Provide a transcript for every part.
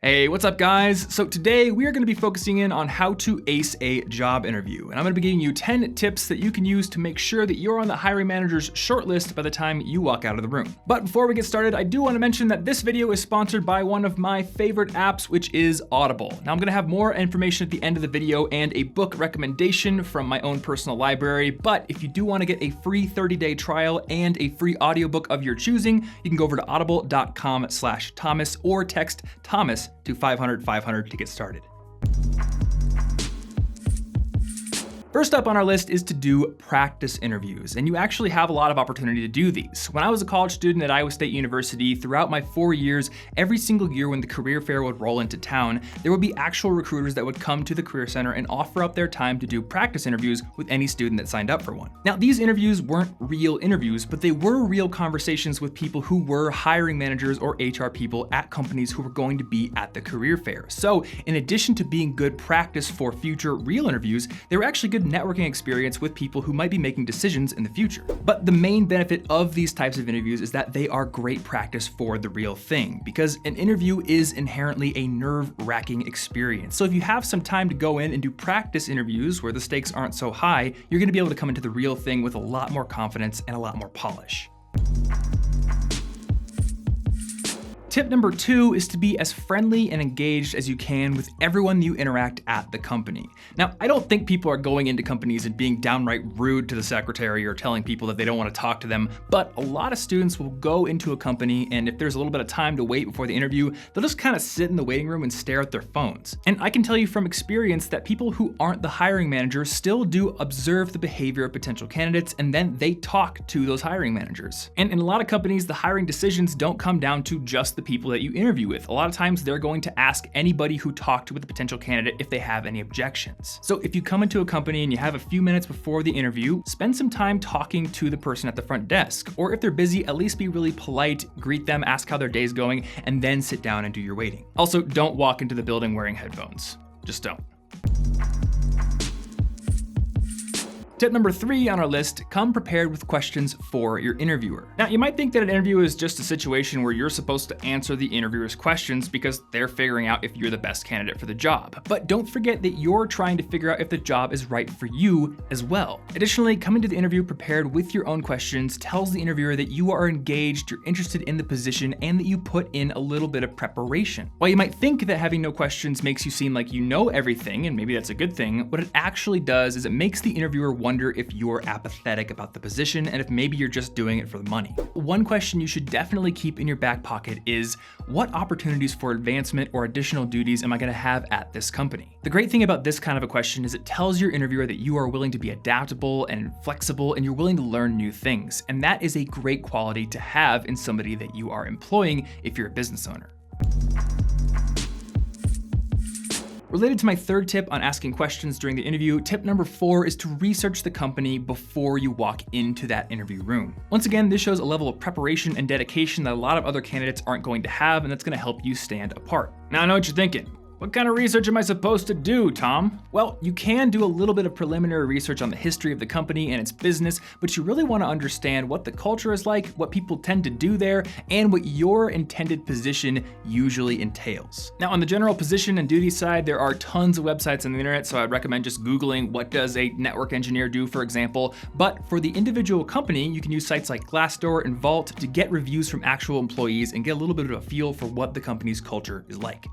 Hey, what's up guys? So today we are going to be focusing in on how to ace a job interview. And I'm going to be giving you 10 tips that you can use to make sure that you're on the hiring manager's shortlist by the time you walk out of the room. But before we get started, I do want to mention that this video is sponsored by one of my favorite apps, which is Audible. Now I'm going to have more information at the end of the video and a book recommendation from my own personal library. But if you do want to get a free 30-day trial and a free audiobook of your choosing, you can go over to audible.com/Thomas or text Thomas to 500 to get started. First up on our list is to do practice interviews, and you actually have a lot of opportunity to do these. When I was a college student at Iowa State University, throughout my 4 years, every single year when the career fair would roll into town, there would be actual recruiters that would come to the Career Center and offer up their time to do practice interviews with any student that signed up for one. Now, these interviews weren't real interviews, but they were real conversations with people who were hiring managers or HR people at companies who were going to be at the career fair. So, in addition to being good practice for future real interviews, they were actually good networking experience with people who might be making decisions in the future. But the main benefit of these types of interviews is that they are great practice for the real thing, because an interview is inherently a nerve-wracking experience. So if you have some time to go in and do practice interviews where the stakes aren't so high, you're gonna be able to come into the real thing with a lot more confidence and a lot more polish. Tip number 2 is to be as friendly and engaged as you can with everyone you interact at the company. Now, I don't think people are going into companies and being downright rude to the secretary or telling people that they don't want to talk to them, but a lot of students will go into a company, and if there's a little bit of time to wait before the interview, they'll just kind of sit in the waiting room and stare at their phones. And I can tell you from experience that people who aren't the hiring manager still do observe the behavior of potential candidates, and then they talk to those hiring managers. And in a lot of companies, the hiring decisions don't come down to just the people that you interview with. A lot of times they're going to ask anybody who talked with a potential candidate if they have any objections. So if you come into a company and you have a few minutes before the interview, spend some time talking to the person at the front desk. Or if they're busy, at least be really polite, greet them, ask how their day's going, and then sit down and do your waiting. Also, don't walk into the building wearing headphones. Just don't. Tip number 3 on our list, come prepared with questions for your interviewer. Now, you might think that an interview is just a situation where you're supposed to answer the interviewer's questions because they're figuring out if you're the best candidate for the job. But don't forget that you're trying to figure out if the job is right for you as well. Additionally, coming to the interview prepared with your own questions tells the interviewer that you are engaged, you're interested in the position, and that you put in a little bit of preparation. While you might think that having no questions makes you seem like you know everything, and maybe that's a good thing, what it actually does is it makes the interviewer wonder if you're apathetic about the position and if maybe you're just doing it for the money. One question you should definitely keep in your back pocket is, what opportunities for advancement or additional duties am I going to have at this company? The great thing about this kind of a question is it tells your interviewer that you are willing to be adaptable and flexible and you're willing to learn new things. And that is a great quality to have in somebody that you are employing if you're a business owner. Related to my third tip on asking questions during the interview, tip number 4 is to research the company before you walk into that interview room. Once again, this shows a level of preparation and dedication that a lot of other candidates aren't going to have, and that's going to help you stand apart. Now I know what you're thinking. What kind of research am I supposed to do, Tom? Well, you can do a little bit of preliminary research on the history of the company and its business, but you really want to understand what the culture is like, what people tend to do there, and what your intended position usually entails. Now, on the general position and duty side, there are tons of websites on the internet, so I'd recommend just Googling what does a network engineer do, for example. But for the individual company, you can use sites like Glassdoor and Vault to get reviews from actual employees and get a little bit of a feel for what the company's culture is like.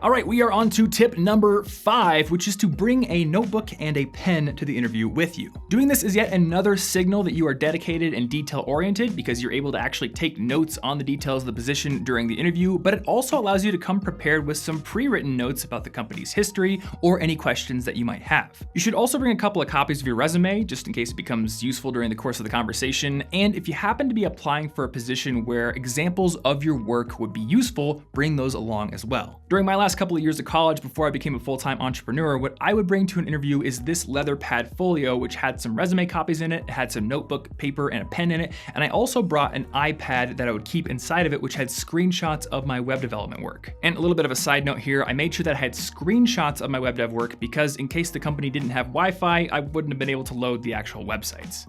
All right, we are on to tip number 5, which is to bring a notebook and a pen to the interview with you. Doing this is yet another signal that you are dedicated and detail-oriented because you're able to actually take notes on the details of the position during the interview, but it also allows you to come prepared with some pre-written notes about the company's history or any questions that you might have. You should also bring a couple of copies of your resume, just in case it becomes useful during the course of the conversation, and if you happen to be applying for a position where examples of your work would be useful, bring those along as well. During my last couple of years of college before I became a full-time entrepreneur, what I would bring to an interview is this leather pad folio, which had some resume copies in it, had some notebook paper and a pen in it, and I also brought an iPad that I would keep inside of it, which had screenshots of my web development work. And a little bit of a side note here, I made sure that I had screenshots of my web dev work because in case the company didn't have Wi-Fi, I wouldn't have been able to load the actual websites.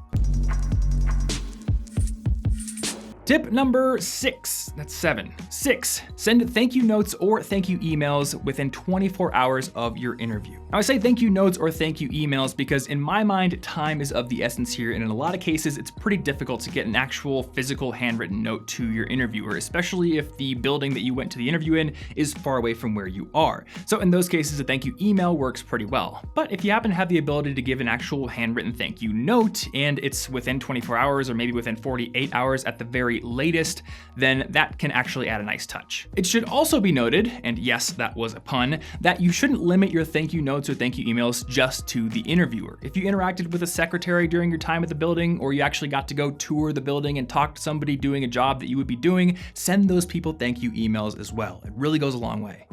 Tip number 6, that's 7. 6, send thank you notes or thank you emails within 24 hours of your interview. Now I say thank you notes or thank you emails because in my mind, time is of the essence here, and in a lot of cases, it's pretty difficult to get an actual physical handwritten note to your interviewer, especially if the building that you went to the interview in is far away from where you are. So in those cases, a thank you email works pretty well. But if you happen to have the ability to give an actual handwritten thank you note, and it's within 24 hours or maybe within 48 hours at the very latest, then that can actually add a nice touch. It should also be noted, and yes, that was a pun, that you shouldn't limit your thank you notes or thank you emails just to the interviewer. If you interacted with a secretary during your time at the building, or you actually got to go tour the building and talk to somebody doing a job that you would be doing, send those people thank you emails as well. It really goes a long way.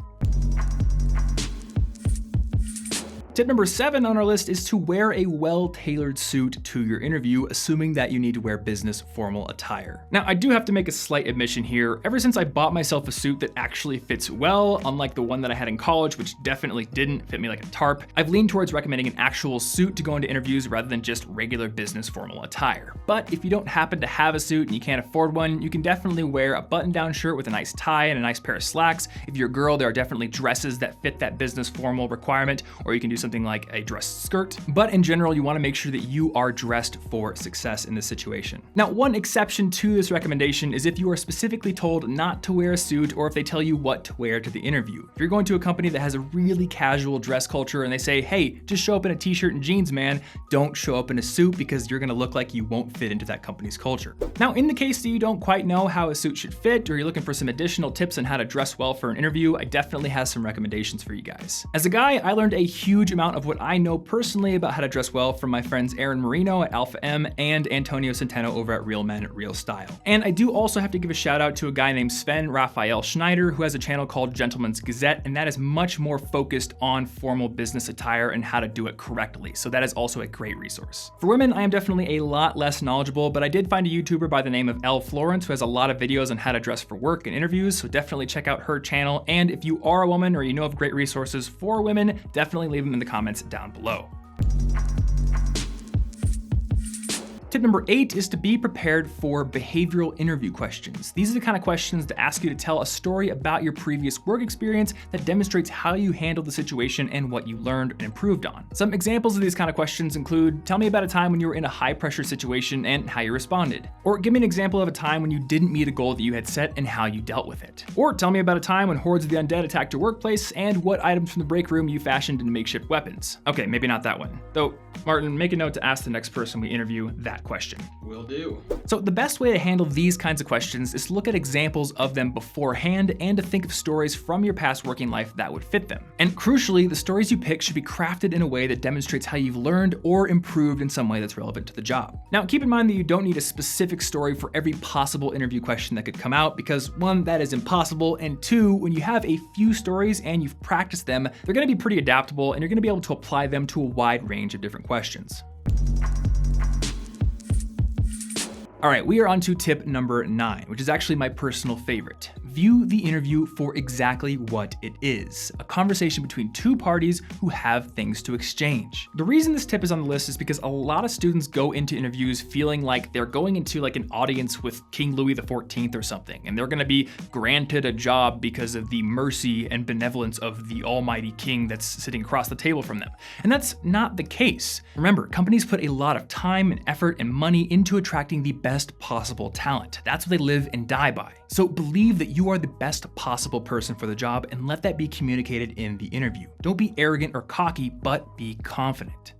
Tip number 7 on our list is to wear a well-tailored suit to your interview, assuming that you need to wear business formal attire. Now, I do have to make a slight admission here. Ever since I bought myself a suit that actually fits well, unlike the one that I had in college, which definitely didn't fit me like a tarp, I've leaned towards recommending an actual suit to go into interviews rather than just regular business formal attire. But if you don't happen to have a suit and you can't afford one, you can definitely wear a button-down shirt with a nice tie and a nice pair of slacks. If you're a girl, there are definitely dresses that fit that business formal requirement, or you can do something like a dress skirt. But in general, you want to make sure that you are dressed for success in this situation. Now, one exception to this recommendation is if you are specifically told not to wear a suit, or if they tell you what to wear to the interview. If you're going to a company that has a really casual dress culture and they say, hey, just show up in a t-shirt and jeans, man, don't show up in a suit because you're going to look like you won't fit into that company's culture. Now, in the case that you don't quite know how a suit should fit, or you're looking for some additional tips on how to dress well for an interview, I definitely have some recommendations for you guys. As a guy, I learned a huge amount of what I know personally about how to dress well from my friends Aaron Marino at Alpha M and Antonio Centeno over at Real Men Real Style. And I do also have to give a shout out to a guy named Sven Raphael Schneider, who has a channel called Gentleman's Gazette, and that is much more focused on formal business attire and how to do it correctly. So that is also a great resource. For women, I am definitely a lot less knowledgeable, but I did find a YouTuber by the name of Elle Florence who has a lot of videos on how to dress for work and interviews, so definitely check out her channel. And if you are a woman or you know of great resources for women, definitely leave them in the comments down below. Tip number 8 is to be prepared for behavioral interview questions. These are the kind of questions to ask you to tell a story about your previous work experience that demonstrates how you handled the situation and what you learned and improved on. Some examples of these kind of questions include, tell me about a time when you were in a high pressure situation and how you responded. Or give me an example of a time when you didn't meet a goal that you had set and how you dealt with it. Or tell me about a time when hordes of the undead attacked your workplace and what items from the break room you fashioned into makeshift weapons. Okay, maybe not that one. Though, Martin, make a note to ask the next person we interview that question. Will do. So the best way to handle these kinds of questions is to look at examples of them beforehand and to think of stories from your past working life that would fit them. And crucially, the stories you pick should be crafted in a way that demonstrates how you've learned or improved in some way that's relevant to the job. Now, keep in mind that you don't need a specific story for every possible interview question that could come out because 1, that is impossible, and 2, when you have a few stories and you've practiced them, they're going to be pretty adaptable and you're going to be able to apply them to a wide range of different questions. All right, we are on to tip number 9, which is actually my personal favorite. View the interview for exactly what it is, a conversation between two parties who have things to exchange. The reason this tip is on the list is because a lot of students go into interviews feeling like they're going into like an audience with King Louis XIV or something, and they're gonna be granted a job because of the mercy and benevolence of the almighty king that's sitting across the table from them. And that's not the case. Remember, companies put a lot of time and effort and money into attracting the best possible talent. That's what they live and die by. So believe that you are the best possible person for the job and let that be communicated in the interview. Don't be arrogant or cocky, but be confident.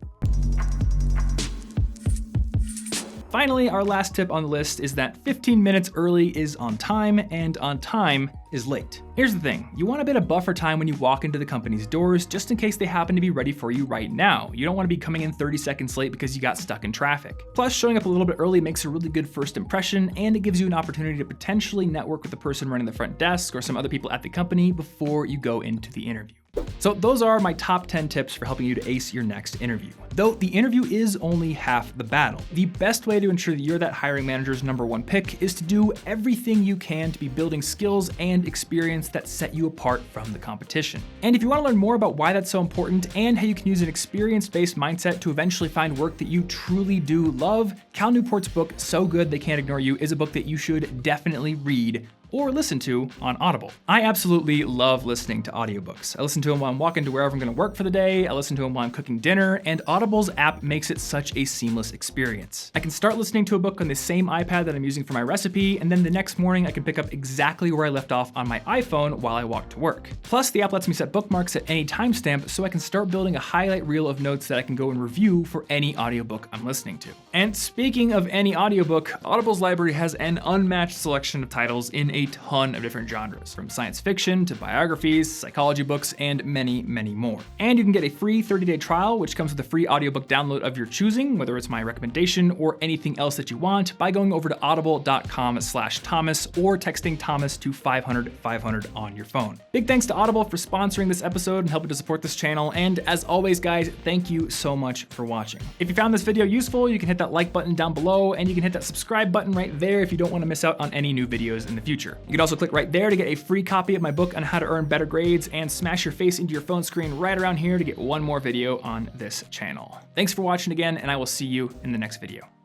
Finally, our last tip on the list is that 15 minutes early is on time and on time is late. Here's the thing, you want a bit of buffer time when you walk into the company's doors just in case they happen to be ready for you right now. You don't want to be coming in 30 seconds late because you got stuck in traffic. Plus, showing up a little bit early makes a really good first impression and it gives you an opportunity to potentially network with the person running the front desk or some other people at the company before you go into the interview. So those are my top 10 tips for helping you to ace your next interview. Though the interview is only half the battle. The best way to ensure that you're that hiring manager's #1 pick is to do everything you can to be building skills and experience that set you apart from the competition. And if you want to learn more about why that's so important and how you can use an experience-based mindset to eventually find work that you truly do love, Cal Newport's book, So Good They Can't Ignore You, is a book that you should definitely read or listen to on Audible. I absolutely love listening to audiobooks. I listen to them while I'm walking to wherever I'm gonna work for the day, I listen to them while I'm cooking dinner, and Audible's app makes it such a seamless experience. I can start listening to a book on the same iPad that I'm using for my recipe, and then the next morning I can pick up exactly where I left off on my iPhone while I walk to work. Plus, the app lets me set bookmarks at any timestamp, so I can start building a highlight reel of notes that I can go and review for any audiobook I'm listening to. And speaking of any audiobook, Audible's library has an unmatched selection of titles in a ton of different genres, from science fiction to biographies, psychology books, and many, many more. And you can get a free 30-day trial, which comes with a free audiobook download of your choosing, whether it's my recommendation or anything else that you want, by going over to audible.com/Thomas or texting Thomas to 500 on your phone. Big thanks to Audible for sponsoring this episode and helping to support this channel. And as always, guys, thank you so much for watching. If you found this video useful, you can hit that like button down below, and you can hit that subscribe button right there if you don't want to miss out on any new videos in the future. You can also click right there to get a free copy of my book on how to earn better grades, and smash your face into your phone screen right around here to get one more video on this channel. Thanks for watching again, and I will see you in the next video.